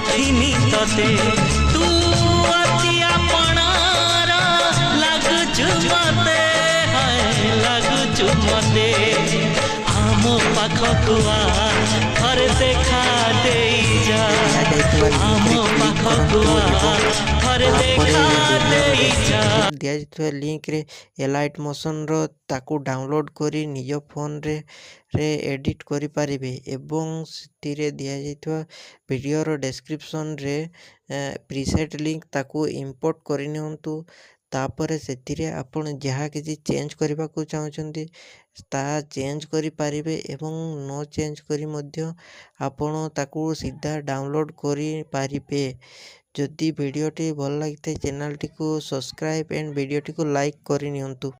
ଦେଖିନି ତତେ ତୁ ଅତି ଆପଣାର ଲାଗୁଛୁ ମତେ ଲାଗୁଛୁ ମତେ ଆମ ପାଖକୁ ଆ ଥରେ ଦେଖା ଦେଇଯା ଆମ ପାଖକୁ ଆ ଥରେ ଦେଖା ଦେଇଯା। ଦିଆଯାଇଥିବା ଲିଙ୍କରେ ଏଲାଇଟ୍ ମୋସନ୍ର ତାକୁ ଡାଉନଲୋଡ଼ କରି ନିଜ ଫୋନରେ ଏଡ଼ିଟ୍ କରିପାରିବେ ଏବଂ ସେଥିରେ ଦିଆଯାଇଥିବା ଭିଡ଼ିଓର ଡେସ୍କ୍ରିପସନ୍ରେ ପ୍ରିସେଟ୍ ଲିଙ୍କ ତାକୁ ଇମ୍ପୋର୍ଟ କରିନିଅନ୍ତୁ। ତାପରେ ସେଥିରେ ଆପଣ ଯାହା କିଛି ଚେଞ୍ଜ କରିବାକୁ ଚାହୁଁଛନ୍ତି ତାହା ଚେଞ୍ଜ କରିପାରିବେ ଏବଂ ନ ଚେଞ୍ଜ କରି ମଧ୍ୟ ଆପଣ ତାକୁ ସିଧା ଡାଉନଲୋଡ଼ କରିପାରିବେ। ଯଦି ଭିଡ଼ିଓଟି ଭଲ ଲାଗିଥାଏ ଚ୍ୟାନେଲଟିକୁ ସବସ୍କ୍ରାଇବ୍ ଆଣ୍ଡ ଭିଡ଼ିଓଟିକୁ ଲାଇକ୍ କରିନିଅନ୍ତୁ।